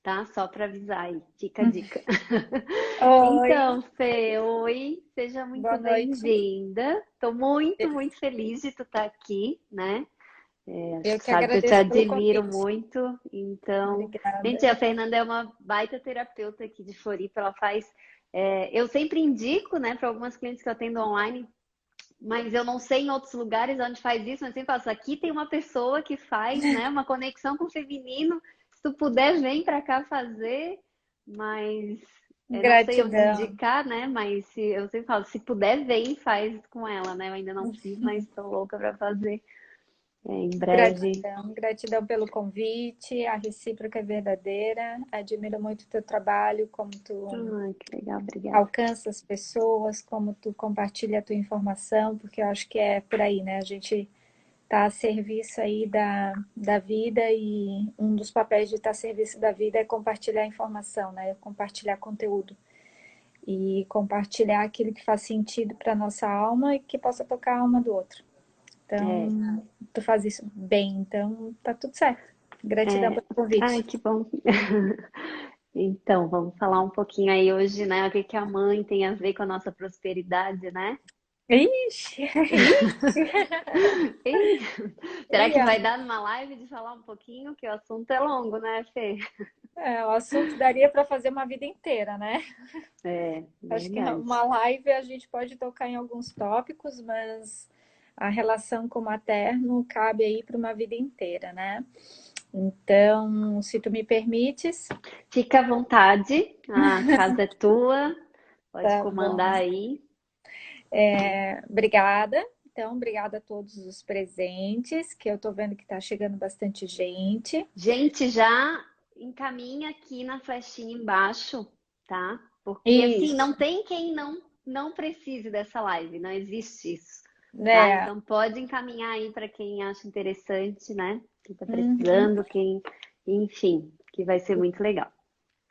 tá? Só para avisar aí, fica a dica. Oi, Então, Fê, oi, seja muito boa noite. bem-vinda. Estou muito, muito feliz de tu estar aqui, né? Acho Eu que que sabe que eu te agradeço pelo admiro convite. muito. Então, gente, Obrigada. a Fernanda é uma baita terapeuta aqui de Floripa. Ela faz. Eu sempre indico, né, para algumas clientes que eu atendo online, mas eu não sei em outros lugares onde faz isso, mas sempre faço. Aqui tem uma pessoa que faz, né, uma conexão com o feminino. Se tu puder, vem para cá fazer. Mas não sei onde Gratidão. indicar, né? Mas eu sempre falo, se puder, vem e faz com ela, né? Eu ainda não fiz, mas estou louca para fazer. Em breve. Gratidão, gratidão pelo convite. A recíproca é verdadeira. Admiro muito o teu trabalho, como tu Ai, que legal, obrigada. alcança as pessoas, como tu compartilha a tua informação, porque eu acho que é por aí, né? A gente está a serviço aí da vida e um dos papéis de estar a serviço da vida é compartilhar informação, né? Compartilhar conteúdo. E compartilhar aquilo que faz sentido para nossa alma e que possa tocar a alma do outro. É, Então, tu faz isso bem, então tá tudo certo. Gratidão é. pelo Ai, convite. que bom. Então, vamos falar um pouquinho aí hoje, né? O que que a mãe tem a ver com a nossa prosperidade, né? Ixi, ixi. Ih, será que Ia. vai dar numa live de falar um pouquinho? Que o assunto é longo, né, Fê? O assunto daria para fazer uma vida inteira, né? É, Acho que verdade. uma live a gente pode tocar em alguns tópicos, mas a relação com o materno cabe aí para uma vida inteira, né? Então, se tu me permites, Fica à vontade, a casa é tua, pode tá comandar bom. aí. Obrigada. Então, obrigada a todos os presentes, que eu tô vendo que tá chegando bastante gente. Gente, já encaminha aqui na flechinha embaixo, tá? Porque assim, não Isso, tem quem não precise dessa live, não existe isso, tá? né? Então pode encaminhar aí para quem acha interessante, né? Quem tá Uhum. precisando, enfim, que vai ser muito legal.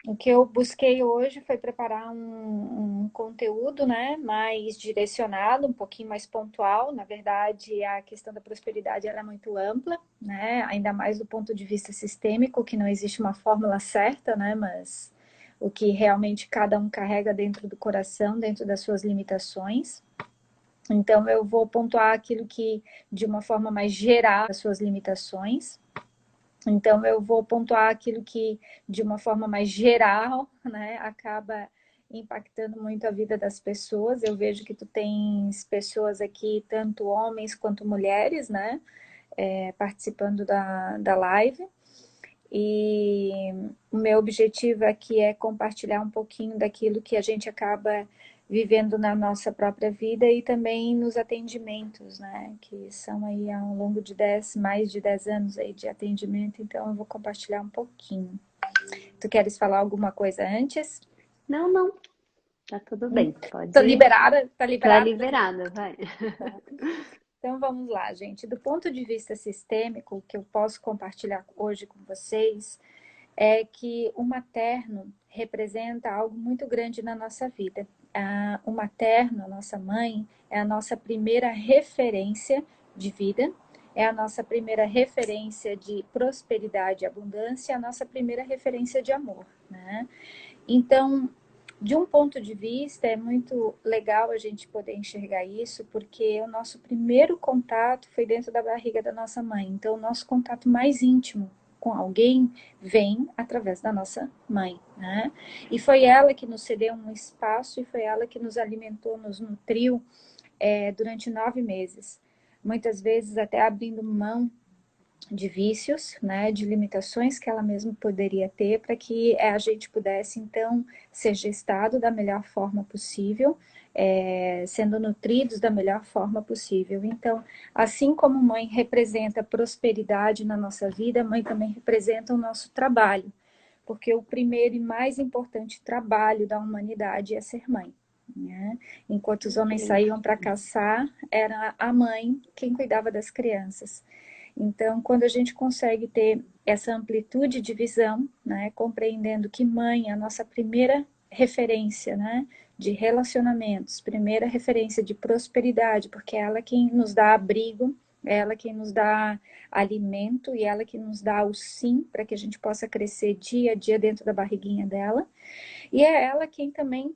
O que eu busquei hoje foi preparar um conteúdo, né, mais direcionado, um pouquinho mais pontual. Na verdade, a questão da prosperidade ela é muito ampla, né, ainda mais do ponto de vista sistêmico, que não existe uma fórmula certa, né, mas o que realmente cada um carrega dentro do coração, dentro das suas limitações. Então, eu vou pontuar aquilo que, de uma forma mais geral, as suas limitações. Então, eu vou pontuar aquilo que, de uma forma mais geral, né, acaba impactando muito a vida das pessoas. Eu vejo que tu tens pessoas aqui, tanto homens quanto mulheres, né, participando da live. E o meu objetivo aqui é compartilhar um pouquinho daquilo que a gente acaba vivendo na nossa própria vida e também nos atendimentos, né? Que são aí ao longo de mais de 10 anos aí de atendimento, então eu vou compartilhar um pouquinho. Tu queres falar alguma coisa antes? Não, não, tá tudo bem. Tô Pode, liberada? Tá tá liberada? liberada, vai. Então vamos lá, gente. Do ponto de vista sistêmico, o que eu posso compartilhar hoje com vocês é que o materno representa algo muito grande na nossa vida. O materno, a nossa mãe, é a nossa primeira referência de vida, é a nossa primeira referência de prosperidade e abundância, a nossa primeira referência de amor, né? Então, de um ponto de vista, é muito legal a gente poder enxergar isso, porque o nosso primeiro contato foi dentro da barriga da nossa mãe. Então, o nosso contato mais íntimo com alguém vem através da nossa mãe, né? E foi ela que nos cedeu um espaço e foi ela que nos alimentou, nos nutriu durante 9 meses. Muitas vezes até abrindo mão de vícios, né, de limitações que ela mesma poderia ter para que a gente pudesse então ser gestado da melhor forma possível, sendo nutridos da melhor forma possível. Então, assim como mãe representa prosperidade na nossa vida, mãe também representa o nosso trabalho, porque o primeiro e mais importante trabalho da humanidade é ser mãe. Né? Enquanto os homens Incrível. saíam para caçar, era a mãe quem cuidava das crianças. Então, quando a gente consegue ter essa amplitude de visão, né, compreendendo que mãe é a nossa primeira referência, né, de relacionamentos, primeira referência de prosperidade, porque é ela quem nos dá abrigo, É ela quem nos dá alimento e ela que nos dá o sim para que a gente possa crescer dia a dia dentro da barriguinha dela. E é ela quem também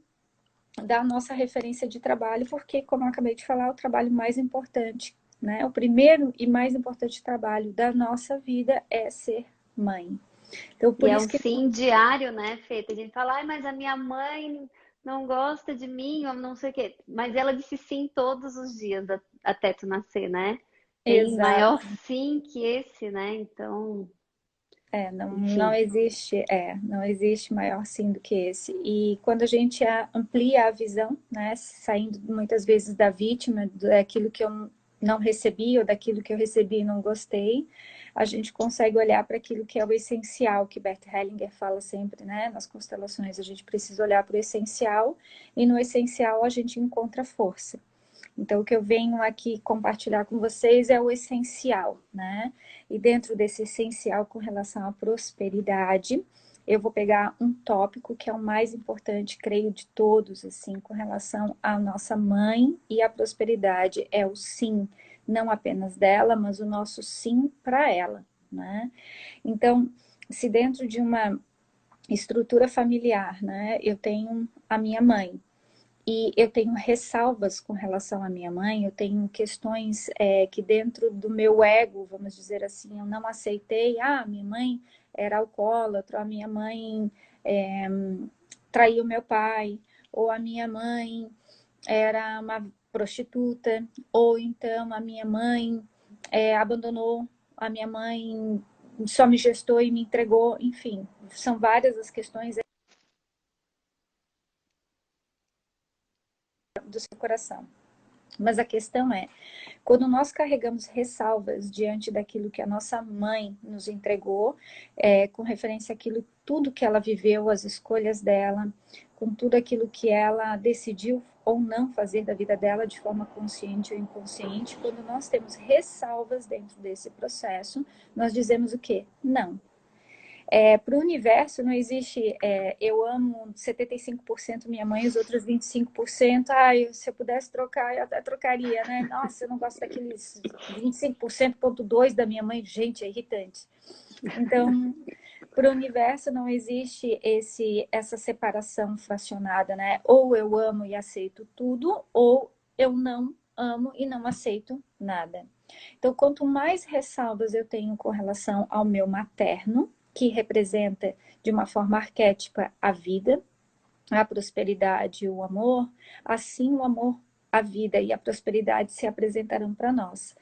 dá a nossa referência de trabalho, porque, como eu acabei de falar, é o trabalho mais importante, né? O primeiro e mais importante trabalho da nossa vida é ser mãe. Então, E por é isso um que sim diário, né, Fê? Tem gente que fala, ai, mas a minha mãe não gosta de mim, ou não sei o quê. Mas ela disse sim todos os dias até tu nascer, né? Tem maior exato. sim que esse, né? Então, Não enfim. existe, não existe maior sim do que esse. E quando a gente amplia a visão, né, saindo muitas vezes da vítima, daquilo que eu não recebi ou daquilo que eu recebi e não gostei, a gente consegue olhar para aquilo que é o essencial, que Bert Hellinger fala sempre, né, nas constelações, a gente precisa olhar para o essencial e no essencial a gente encontra força. Então, o que eu venho aqui compartilhar com vocês é o essencial, né? E dentro desse essencial com relação à prosperidade, eu vou pegar um tópico que é o mais importante, creio, de todos, assim, com relação à nossa mãe e à prosperidade. É o sim, não apenas dela, mas o nosso sim para ela, né? Então, se dentro de uma estrutura familiar, né, eu tenho a minha mãe, e eu tenho ressalvas com relação à minha mãe, eu tenho questões que dentro do meu ego, vamos dizer assim, eu não aceitei. Ah, minha mãe era alcoólatra, a minha mãe é, traiu meu pai, ou a minha mãe era uma prostituta, ou então a minha mãe abandonou, a minha mãe só me gestou e me entregou, enfim, são várias as questões do seu coração. Mas a questão é, quando nós carregamos ressalvas diante daquilo que a nossa mãe nos entregou, com referência àquilo, tudo que ela viveu, as escolhas dela, com tudo aquilo que ela decidiu ou não fazer da vida dela de forma consciente ou inconsciente, quando nós temos ressalvas dentro desse processo, nós dizemos o quê? Não. Para o universo não existe eu amo 75% minha mãe, os outros 25%, se eu pudesse trocar, eu até trocaria, né? Nossa, eu não gosto daqueles 25,2% da minha mãe, gente, é irritante. Então, para o universo não existe essa separação fracionada, né? Ou eu amo e aceito tudo, ou eu não amo e não aceito nada. Então, quanto mais ressalvas eu tenho com relação ao meu materno, que representa de uma forma arquétipa a vida, a prosperidade, o amor, assim o amor, a vida e a prosperidade se apresentarão para nós.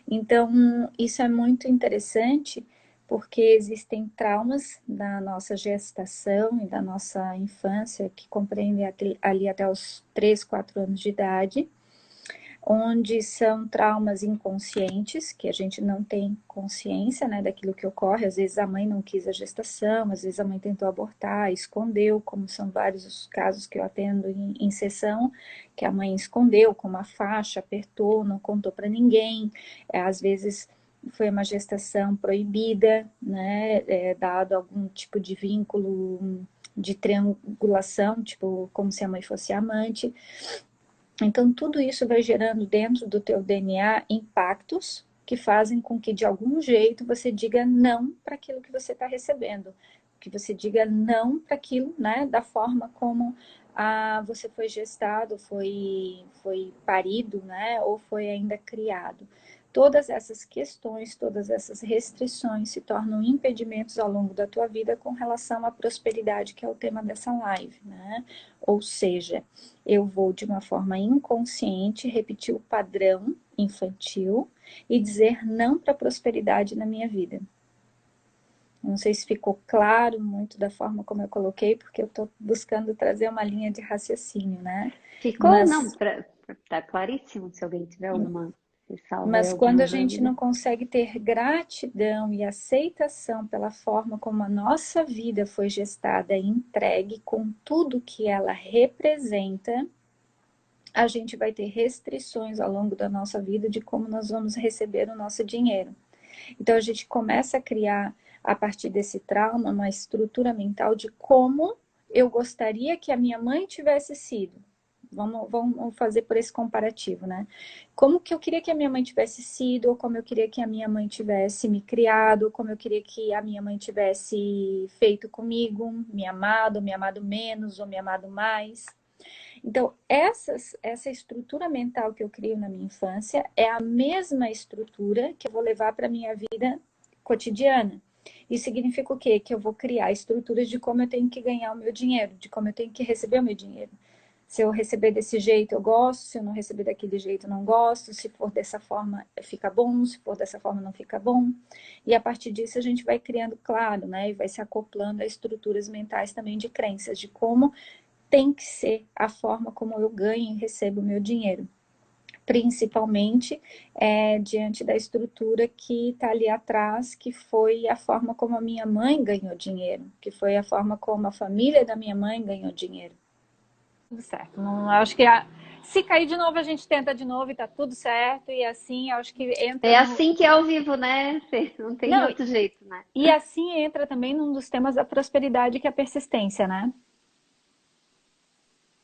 Então, isso é muito interessante porque existem traumas da nossa gestação e da nossa infância que compreendem ali até os 3, 4 anos de idade, onde são traumas inconscientes, que a gente não tem consciência, né, daquilo que ocorre. Às vezes a mãe não quis a gestação, às vezes a mãe tentou abortar, escondeu, como são vários os casos que eu atendo em sessão, que a mãe escondeu com uma faixa, apertou, não contou para ninguém. Às vezes foi uma gestação proibida, né, dado algum tipo de vínculo de triangulação, tipo, como se a mãe fosse amante. Então, tudo isso vai gerando dentro do teu DNA impactos que fazem com que, de algum jeito, você diga não para aquilo que você está recebendo. Que você diga não para aquilo, né, da forma como você foi gestado, foi parido, né, ou foi ainda criado. Todas essas questões, todas essas restrições se tornam impedimentos ao longo da tua vida com relação à prosperidade, que é o tema dessa live, né? Ou seja, eu vou de uma forma inconsciente repetir o padrão infantil e dizer não para a prosperidade na minha vida. Não sei se ficou claro muito da forma como eu coloquei, porque eu estou buscando trazer uma linha de raciocínio, né? Ficou? Não, Mas tá claríssimo. Se alguém tiver alguma ressalva e Mas quando alguma a gente dúvida. não consegue ter gratidão e aceitação pela forma como a nossa vida foi gestada e entregue com tudo que ela representa, a gente vai ter restrições ao longo da nossa vida de como nós vamos receber o nosso dinheiro. Então a gente começa a criar, a partir desse trauma, uma estrutura mental de como eu gostaria que a minha mãe tivesse sido. Vamos fazer por esse comparativo, né? Como que eu queria que a minha mãe tivesse sido, ou como eu queria que a minha mãe tivesse me criado, ou como eu queria que a minha mãe tivesse feito comigo, me amado menos, ou me amado mais. Então, essa estrutura mental que eu crio na minha infância é a mesma estrutura que eu vou levar para a minha vida cotidiana. Isso significa o quê? Que eu vou criar estruturas de como eu tenho que ganhar o meu dinheiro, de como eu tenho que receber o meu dinheiro. Se eu receber desse jeito, eu gosto. Se eu não receber daquele jeito, eu não gosto. Se for dessa forma, fica bom. Se for dessa forma, não fica bom. E a partir disso, a gente vai criando, claro, né? E vai se acoplando a estruturas mentais também de crenças, de como tem que ser a forma como eu ganho e recebo o meu dinheiro. Principalmente diante da estrutura que está ali atrás, que foi a forma como a minha mãe ganhou dinheiro, que foi a forma como a família da minha mãe ganhou dinheiro. Tudo certo. Não, acho que se cair de novo, a gente tenta de novo e tá tudo certo. E assim, acho que entra É assim que é ao vivo, né? Não tem Não, outro jeito, né? e assim entra também num dos temas da prosperidade, que é a persistência, né?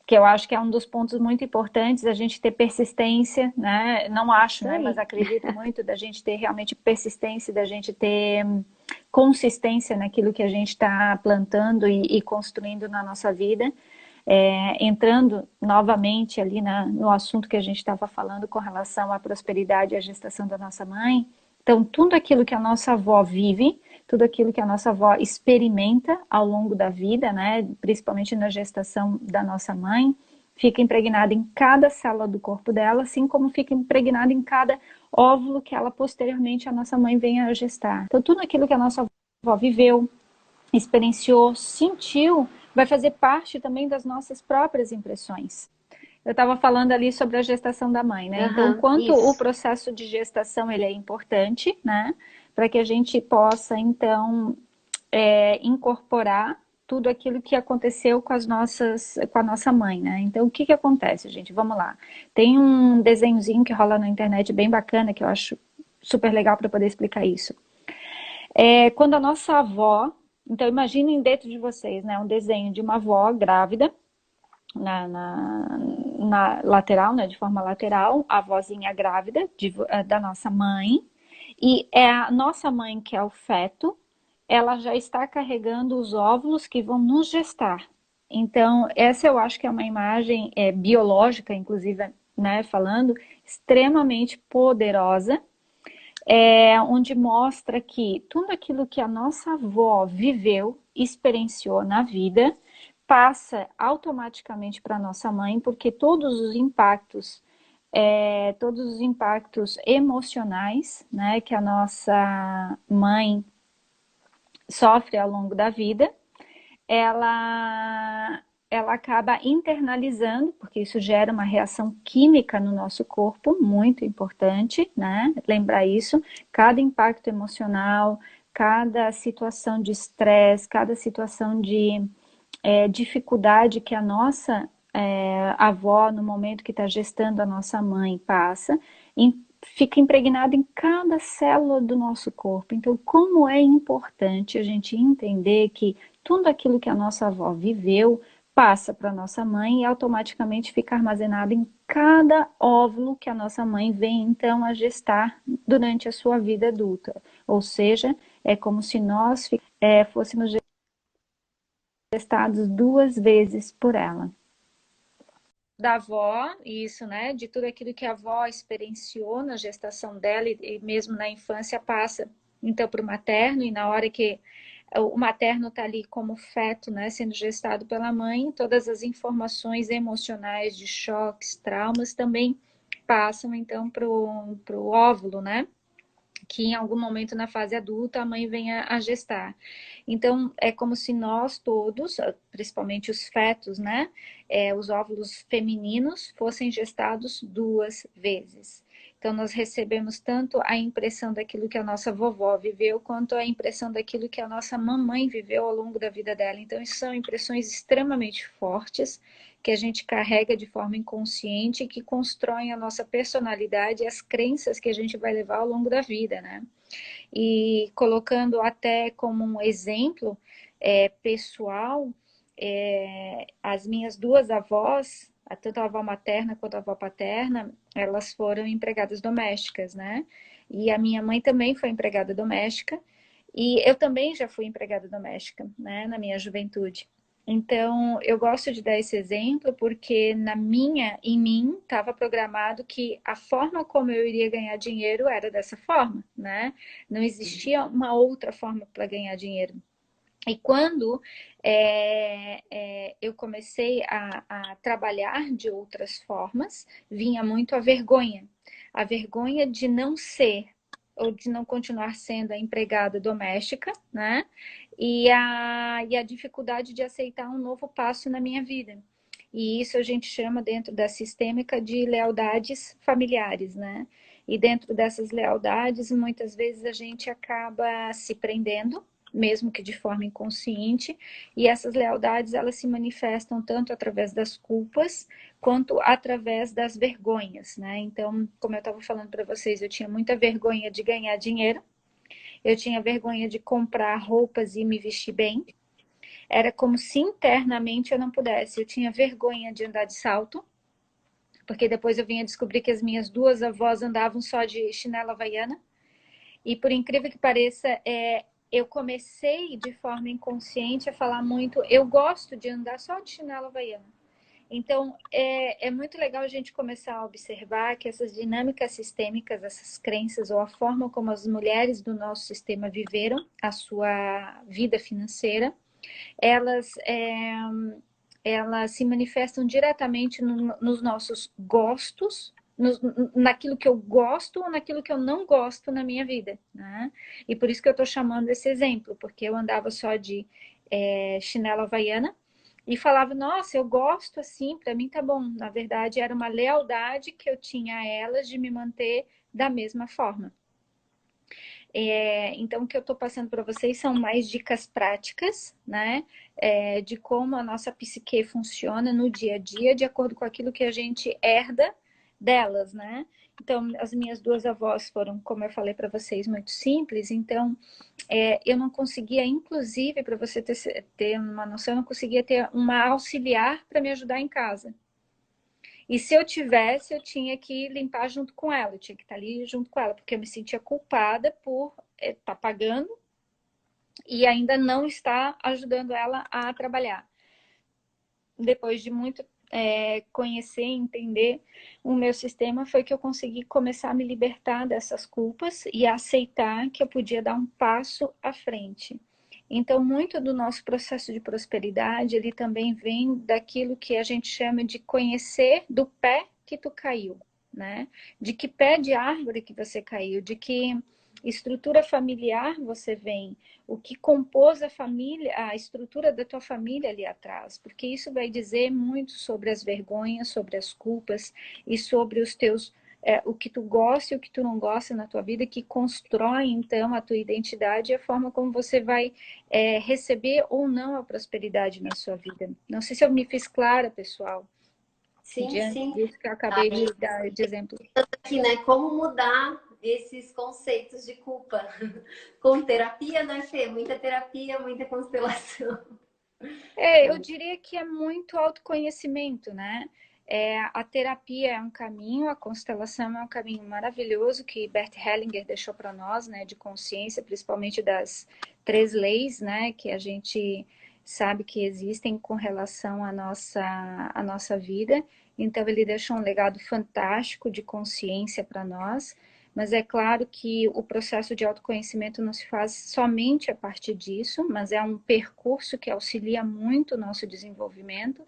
Que eu acho que é um dos pontos muito importantes, a gente ter persistência, né? Não acho, Isso né? Mas aí. acredito muito da gente ter realmente persistência, da gente ter consistência naquilo que a gente está plantando e construindo na nossa vida. Entrando novamente ali no assunto que a gente estava falando com relação à prosperidade e à gestação da nossa mãe. Então, tudo aquilo que a nossa avó vive, tudo aquilo que a nossa avó experimenta ao longo da vida, né, principalmente na gestação da nossa mãe, fica impregnado em cada célula do corpo dela, assim como fica impregnado em cada óvulo que ela posteriormente a nossa mãe venha a gestar. Então, tudo aquilo que a nossa avó viveu, experienciou, sentiu, vai fazer parte também das nossas próprias impressões. Eu estava falando ali sobre a gestação da mãe, né? Então, Aham, quanto o isso. processo de gestação ele é importante, né? Para que a gente possa, então, incorporar tudo aquilo que aconteceu com a nossa mãe, né? Então, o que que acontece, gente? Vamos lá. Tem um desenhozinho que rola na internet bem bacana, que eu acho super legal para poder explicar isso. Quando a nossa avó, então imaginem dentro de vocês, né, um desenho de uma avó grávida, na lateral, né, de forma lateral, a avózinha grávida da nossa mãe, e é a nossa mãe, que é o feto, ela já está carregando os óvulos que vão nos gestar. Então, essa eu acho que é uma imagem biológica, inclusive, né, falando, extremamente poderosa, onde mostra que tudo aquilo que a nossa avó viveu, experienciou na vida, passa automaticamente para a nossa mãe, porque todos os impactos emocionais, né, que a nossa mãe sofre ao longo da vida, ela, ela acaba internalizando, porque isso gera uma reação química no nosso corpo, muito importante, né? Lembrar isso, cada impacto emocional, cada situação de estresse, cada situação de dificuldade que a nossa avó, no momento que está gestando a nossa mãe, passa, fica impregnado em cada célula do nosso corpo. Então, como é importante a gente entender que tudo aquilo que a nossa avó viveu passa para a nossa mãe e automaticamente fica armazenado em cada óvulo que a nossa mãe vem então a gestar durante a sua vida adulta. Ou seja, é como se nós fôssemos gestados duas vezes por ela. Da avó, isso, né? De tudo aquilo que a avó experienciou na gestação dela e mesmo na infância passa então para o materno, e na hora que o materno está ali como feto, né, sendo gestado pela mãe, todas as informações emocionais de choques, traumas também passam então para o óvulo, né? Que em algum momento na fase adulta a mãe venha a gestar. Então, é como se nós todos, principalmente os fetos, né, os óvulos femininos, fossem gestados duas vezes. Então, nós recebemos tanto a impressão daquilo que a nossa vovó viveu, quanto a impressão daquilo que a nossa mamãe viveu ao longo da vida dela. Então, isso são impressões extremamente fortes, que a gente carrega de forma inconsciente e que constroem a nossa personalidade e as crenças que a gente vai levar ao longo da vida, né? E colocando até como um exemplo pessoal, as minhas duas avós, tanto a avó materna quanto a avó paterna, elas foram empregadas domésticas, né? E a minha mãe também foi empregada doméstica. E eu também já fui empregada doméstica, né, na minha juventude. Então, eu gosto de dar esse exemplo porque em mim, estava programado que a forma como eu iria ganhar dinheiro era dessa forma, né? Não existia uma outra forma para ganhar dinheiro. E quando eu comecei a trabalhar de outras formas, vinha muito a vergonha de não ser ou de não continuar sendo a empregada doméstica, né? E a dificuldade de aceitar um novo passo na minha vida. E isso a gente chama dentro da sistêmica de lealdades familiares, né? E dentro dessas lealdades, muitas vezes a gente acaba se prendendo, mesmo que de forma inconsciente, e essas lealdades elas se manifestam tanto através das culpas quanto através das vergonhas, né? Então, como eu estava falando para vocês, eu tinha muita vergonha de ganhar dinheiro, eu tinha vergonha de comprar roupas e me vestir bem. Era como se internamente eu não pudesse. Eu tinha vergonha de andar de salto, porque depois eu vinha descobrir que as minhas duas avós andavam só de chinela havaiana. E por incrível que pareça, eu comecei de forma inconsciente a falar muito, eu gosto de andar só de chinela havaiana. Então, é muito legal a gente começar a observar que essas dinâmicas sistêmicas, essas crenças, ou a forma como as mulheres do nosso sistema viveram a sua vida financeira, elas, elas se manifestam diretamente nos nossos gostos, naquilo que eu gosto ou naquilo que eu não gosto na minha vida, né? E por isso que eu estou chamando esse exemplo, porque eu andava só de chinela havaiana e falava, nossa, eu gosto assim, para mim tá bom. Na verdade, era uma lealdade que eu tinha a elas de me manter da mesma forma. Então, o que eu estou passando para vocês são mais dicas práticas, né? De como a nossa psique funciona no dia a dia, de acordo com aquilo que a gente herda delas, né? Então, as minhas duas avós foram, como eu falei para vocês, muito simples. Então, eu não conseguia, inclusive, para você ter uma noção, eu não conseguia ter uma auxiliar para me ajudar em casa. E se eu tivesse, eu tinha que limpar junto com ela, eu tinha que estar ali junto com ela, porque eu me sentia culpada por estar pagando e ainda não estar ajudando ela a trabalhar. Depois de muito conhecer e entender o meu sistema, foi que eu consegui começar a me libertar dessas culpas e aceitar que eu podia dar um passo à frente. Então, muito do nosso processo de prosperidade, ele também vem daquilo que a gente chama de conhecer do pé que tu caiu, né? De que pé de árvore que você caiu, de que estrutura familiar você vem, o que compôs a família, a estrutura da tua família ali atrás, porque isso vai dizer muito sobre as vergonhas, sobre as culpas e sobre os teus o que tu gosta e o que tu não gosta na tua vida, que constrói então a tua identidade e a forma como você vai receber ou não a prosperidade na sua vida. Não sei se eu me fiz clara, pessoal, Sim, diante sim. disso que eu acabei de dar de exemplo. Aqui, né? Como mudar esses conceitos de culpa com terapia, né, Fê? Muita terapia, muita constelação. Eu diria que é muito autoconhecimento, né? A terapia é um caminho, a constelação é um caminho maravilhoso que Bert Hellinger deixou para nós, né? De consciência, principalmente das 3 leis, né? Que a gente sabe que existem com relação à nossa vida. Então, ele deixou um legado fantástico de consciência para nós. Mas é claro que o processo de autoconhecimento não se faz somente a partir disso, mas é um percurso que auxilia muito o nosso desenvolvimento.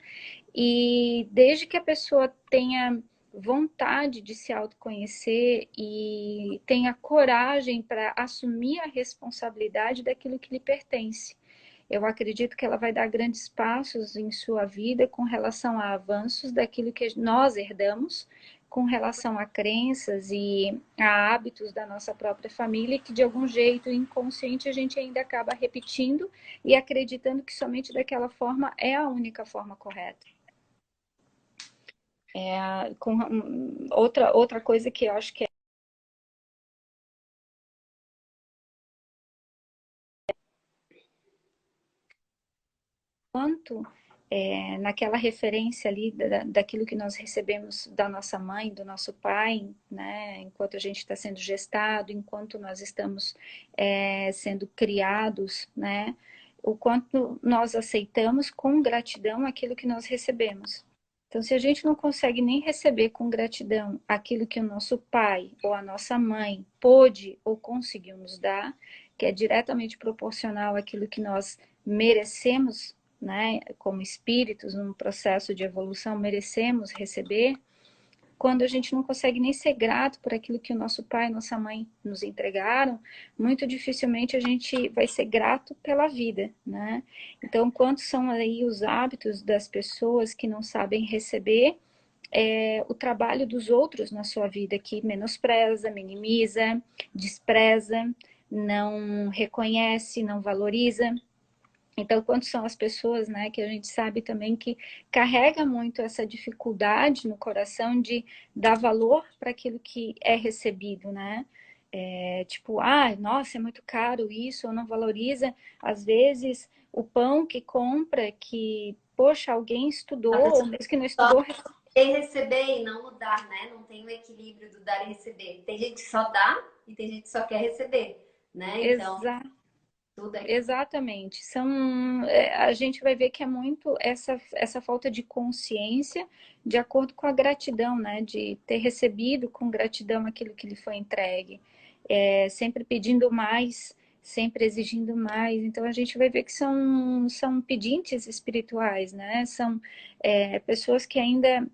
E desde que a pessoa tenha vontade de se autoconhecer e tenha coragem para assumir a responsabilidade daquilo que lhe pertence. Eu acredito que ela vai dar grandes passos em sua vida com relação a avanços daquilo que nós herdamos, com relação a crenças e a hábitos da nossa própria família, que de algum jeito inconsciente a gente ainda acaba repetindo e acreditando que somente daquela forma é a única forma correta. Outra coisa que eu acho que quanto naquela referência ali daquilo que nós recebemos da nossa mãe, do nosso pai, né? Enquanto a gente está sendo gestado, enquanto nós estamos sendo criados, né? O quanto nós aceitamos com gratidão aquilo que nós recebemos. Então, se a gente não consegue nem receber com gratidão aquilo que o nosso pai ou a nossa mãe pôde ou conseguiu nos dar, que é diretamente proporcional àquilo que nós merecemos, né, como espíritos, num processo de evolução, merecemos receber, quando a gente não consegue nem ser grato por aquilo que o nosso pai e nossa mãe nos entregaram, muito dificilmente a gente vai ser grato pela vida, né? Então, quantos são aí os hábitos das pessoas que não sabem receber o trabalho dos outros na sua vida, que menospreza, minimiza, despreza, não reconhece, não valoriza. Então, quanto são as pessoas, né, que a gente sabe também que carrega muito essa dificuldade no coração de dar valor para aquilo que é recebido, né? Tipo, nossa, é muito caro isso, ou não valoriza, às vezes, o pão que compra, que, poxa, alguém A estudou, ou pessoa mesmo que não só estudou. quer receber e não o dar, né? Não tem o equilíbrio do dar e receber. Tem gente que só dá e tem gente que só quer receber, né? Então, Exa tudo é. Exatamente. A gente vai ver que é muito essa falta de consciência de acordo com a gratidão, né? De ter recebido com gratidão aquilo que lhe foi entregue. Sempre pedindo mais, sempre exigindo mais. Então a gente vai ver que são pedintes espirituais, né? São pessoas que ainda,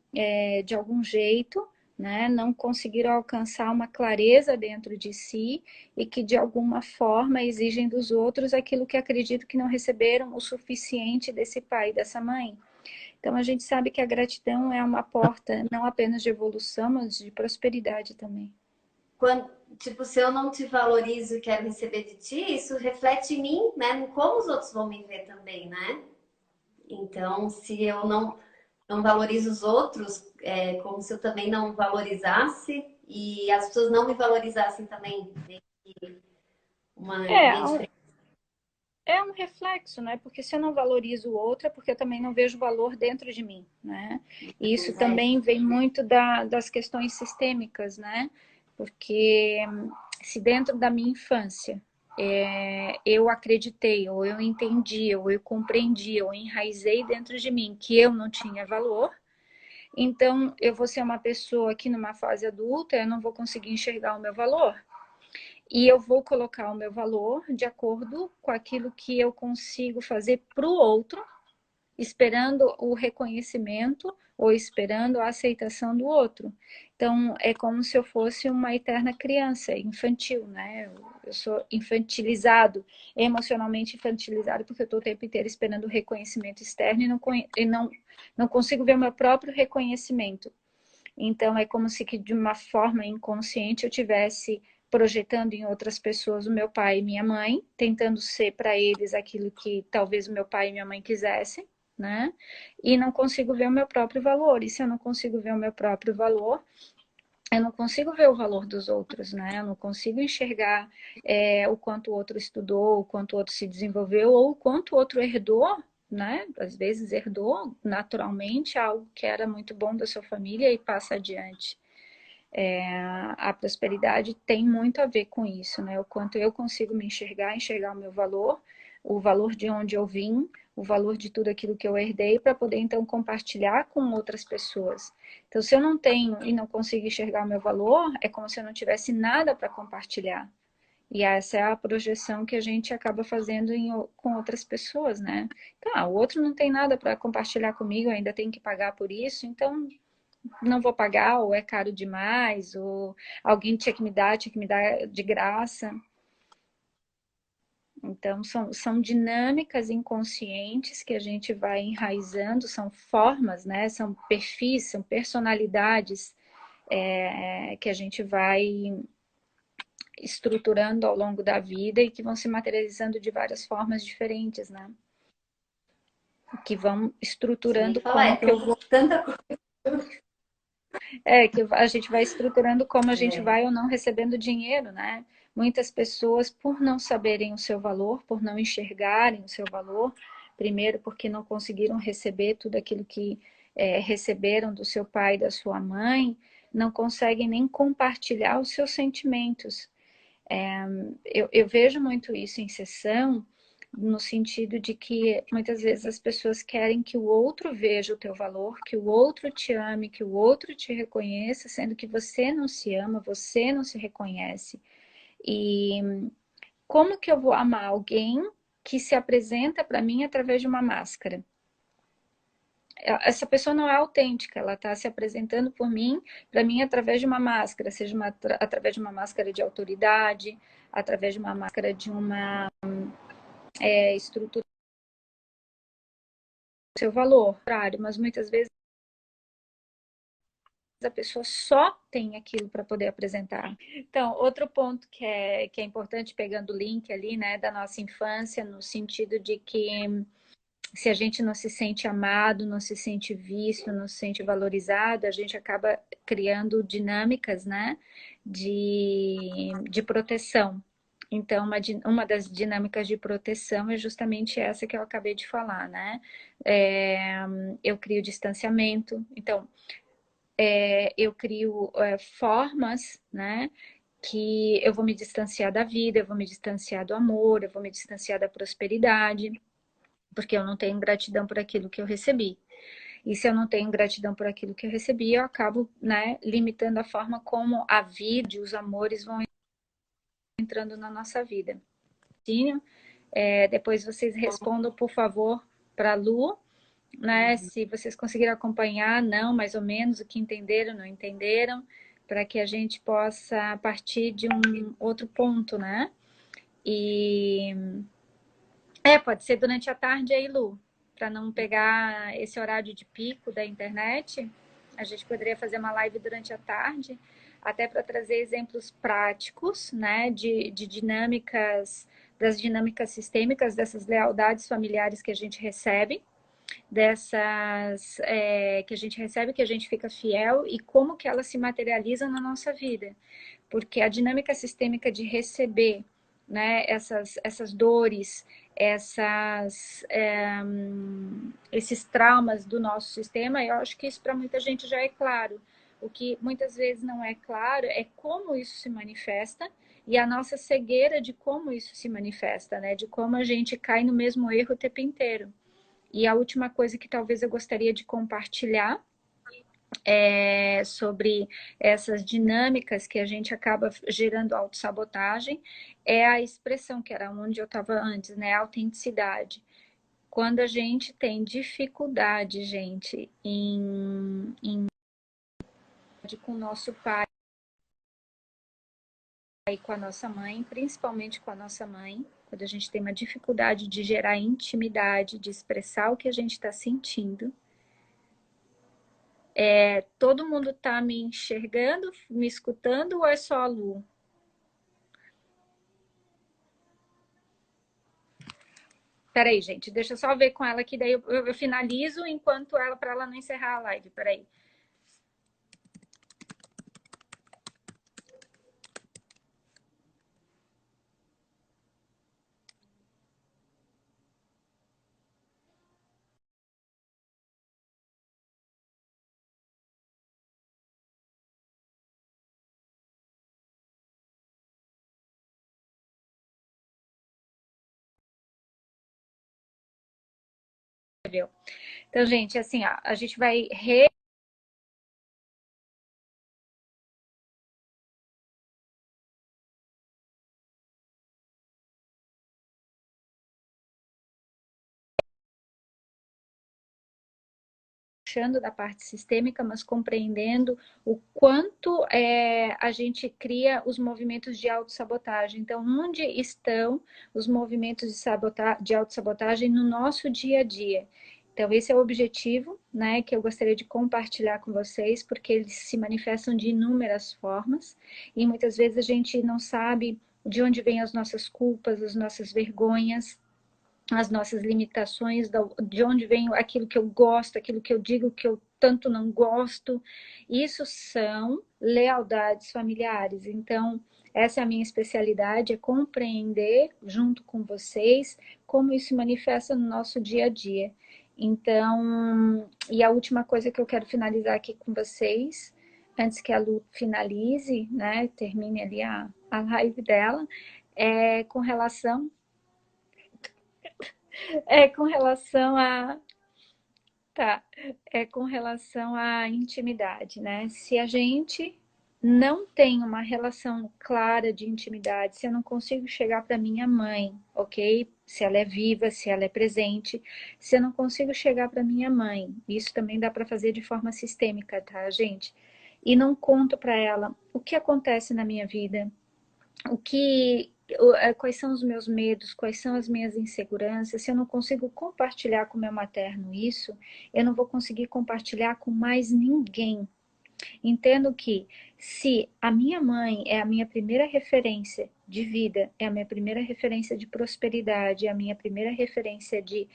de algum jeito, né, não conseguiram alcançar uma clareza dentro de si e que de alguma forma exigem dos outros aquilo que acredito que não receberam o suficiente desse pai e dessa mãe. Então a gente sabe que a gratidão é uma porta não apenas de evolução, mas de prosperidade também. Quando, tipo, se eu não te valorizo e quero receber de ti, isso reflete em mim, né? No como os outros vão me ver também, né? Então, se eu não valorizo os outros, é como se eu também não valorizasse e as pessoas não me valorizassem também. Uma É, linha de é um reflexo, né? Porque se eu não valorizo o outro, é porque eu também não vejo valor dentro de mim, né? E isso frente, né? também vem muito das questões sistêmicas, né? Porque se dentro da minha infância eu acreditei, ou eu entendi, ou eu compreendi, ou enraizei dentro de mim que eu não tinha valor, então eu vou ser uma pessoa que numa fase adulta eu não vou conseguir enxergar o meu valor. E eu vou colocar o meu valor de acordo com aquilo que eu consigo fazer para o outro, esperando o reconhecimento ou esperando a aceitação do outro. Então, é como se eu fosse uma eterna criança, infantil, né? Eu sou infantilizado, emocionalmente infantilizado, porque eu estou o tempo inteiro esperando o reconhecimento externo e não consigo ver o meu próprio reconhecimento. Então, é como se que de uma forma inconsciente eu tivesse projetando em outras pessoas o meu pai e minha mãe, tentando ser para eles aquilo que talvez o meu pai e minha mãe quisessem, né? E não consigo ver o meu próprio valor. E se eu não consigo ver o meu próprio valor, eu não consigo ver o valor dos outros, né? Eu não consigo enxergar o quanto o outro estudou, o quanto o outro se desenvolveu, ou o quanto o outro herdou, né? Às vezes herdou naturalmente algo que era muito bom da sua família e passa adiante. A prosperidade tem muito a ver com isso, né? O quanto eu consigo me enxergar o valor de onde eu vim, o valor de tudo aquilo que eu herdei, para poder então compartilhar com outras pessoas. Então, se eu não tenho e não consigo enxergar o meu valor, é como se eu não tivesse nada para compartilhar. E essa é a projeção que a gente acaba fazendo com outras pessoas, né? Então, o outro não tem nada para compartilhar comigo, ainda tem que pagar por isso, então não vou pagar, ou é caro demais, ou alguém tinha que me dar de graça. Então, são dinâmicas inconscientes que a gente vai enraizando, são formas, né? São perfis, são personalidades que a gente vai estruturando ao longo da vida e que vão se materializando de várias formas diferentes, né? Que vão Isso nem estruturando falar, como que eu vou. tanta coisa. Que a gente vai estruturando como a gente É. vai ou não recebendo dinheiro, né? Muitas pessoas, por não saberem o seu valor, por não enxergarem o seu valor, Primeiro, porque não conseguiram receber tudo aquilo que receberam do seu pai e da sua mãe, não conseguem nem compartilhar os seus sentimentos. Eu vejo muito isso em sessão, no sentido de que muitas vezes as pessoas querem que o outro veja o teu valor, que o outro te ame, que o outro te reconheça, sendo que você não se ama, você não se reconhece. E como que eu vou amar alguém que se apresenta para mim através de uma máscara? Essa pessoa não é autêntica, ela está se apresentando para mim através de uma máscara, seja através de uma máscara de autoridade, através de uma máscara de uma estrutura do seu valor, mas muitas vezes a pessoa só tem aquilo para poder apresentar. Então, outro ponto que é importante, pegando o link ali, né, da nossa infância, no sentido de que se a gente não se sente amado, não se sente visto, não se sente valorizado, a gente acaba criando dinâmicas, né, de proteção. Então, uma das dinâmicas de proteção é justamente essa que eu acabei de falar, né? Eu crio distanciamento. Então, eu crio formas, né? Que eu vou me distanciar da vida, eu vou me distanciar do amor, eu vou me distanciar da prosperidade, porque eu não tenho gratidão por aquilo que eu recebi. E se eu não tenho gratidão por aquilo que eu recebi, eu acabo, né, limitando a forma como a vida e os amores vão entrando na nossa vida. Depois vocês respondam, por favor, para a Lu, né, se vocês conseguiram acompanhar, não, mais ou menos, o que entenderam, não entenderam, para que a gente possa partir de um outro ponto, né? E pode ser durante a tarde aí, Lu, para não pegar esse horário de pico da internet. A gente poderia fazer uma live durante a tarde, até para trazer exemplos práticos, né, de dinâmicas, das dinâmicas sistêmicas, dessas lealdades familiares que a gente recebe, que a gente recebe, que a gente fica fiel e como que elas se materializam na nossa vida. Porque a dinâmica sistêmica de receber, né, essas dores, esses traumas do nosso sistema, eu acho que isso para muita gente já é claro. O que muitas vezes não é claro é como isso se manifesta e a nossa cegueira de como isso se manifesta, né? De como a gente cai no mesmo erro o tempo inteiro. E a última coisa que talvez eu gostaria de compartilhar sobre essas dinâmicas que a gente acaba gerando autossabotagem é a expressão, que era onde eu estava antes, né? A autenticidade. Quando a gente tem dificuldade, gente, com o nosso pai e com a nossa mãe, principalmente com a nossa mãe, quando a gente tem uma dificuldade de gerar intimidade, de expressar o que a gente está sentindo, todo mundo tá me enxergando, me escutando ou é só a Lu? Peraí, gente, deixa eu só ver com ela aqui, daí eu finalizo enquanto ela, para ela não encerrar a live. Peraí. Então, gente, assim, ó, a gente vai puxando da parte sistêmica, mas compreendendo o quanto a gente cria os movimentos de autossabotagem. Então, onde estão os movimentos de autossabotagem no nosso dia a dia? Então, esse é o objetivo, né, que eu gostaria de compartilhar com vocês, porque eles se manifestam de inúmeras formas e muitas vezes a gente não sabe de onde vêm as nossas culpas, as nossas vergonhas, as nossas limitações, de onde vem aquilo que eu gosto, aquilo que eu digo que eu tanto não gosto. Isso são lealdades familiares. Então, essa é a minha especialidade, é compreender junto com vocês como isso se manifesta no nosso dia a dia. Então, e a última coisa que eu quero finalizar aqui com vocês, antes que a Lu finalize, né, termine ali a live dela, é com relação, é com relação a, tá, é com relação à intimidade, né? Se a gente não tem uma relação clara de intimidade, se eu não consigo chegar para minha mãe, ok? Se ela é viva, se ela é presente, se eu não consigo chegar para minha mãe, isso também dá para fazer de forma sistêmica, tá, gente? E não conto para ela o que acontece na minha vida, quais são os meus medos, quais são as minhas inseguranças. Se eu não consigo compartilhar com meu materno isso, eu não vou conseguir compartilhar com mais ninguém. Entendo que se a minha mãe é a minha primeira referência de vida, é a minha primeira referência de prosperidade, é a minha primeira referência de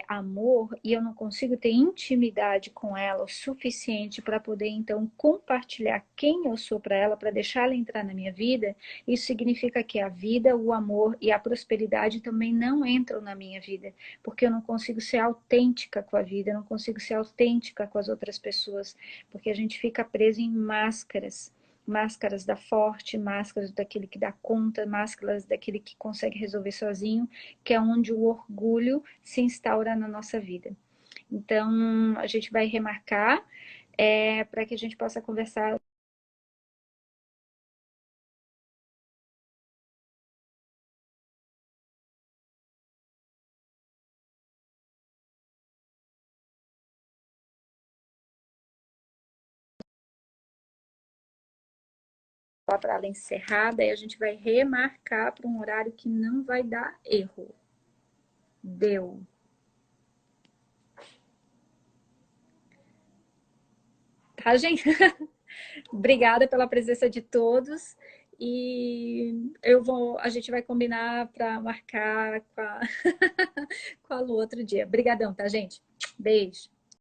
amor, e eu não consigo ter intimidade com ela o suficiente para poder então compartilhar quem eu sou para ela, para deixar ela entrar na minha vida, isso significa que a vida, o amor e a prosperidade também não entram na minha vida, porque eu não consigo ser autêntica com a vida, eu não consigo ser autêntica com as outras pessoas, porque a gente fica preso em máscaras. Máscaras da forte, máscaras daquele que dá conta, máscaras daquele que consegue resolver sozinho, que é onde o orgulho se instaura na nossa vida. Então, a gente vai remarcar para que a gente possa conversar. Para ela encerrar, daí a gente vai remarcar para um horário que não vai dar erro. Deu. Tá, gente? Obrigada pela presença de todos. E a gente vai combinar para marcar com a Lu outro dia. Obrigadão, tá, gente? Beijo.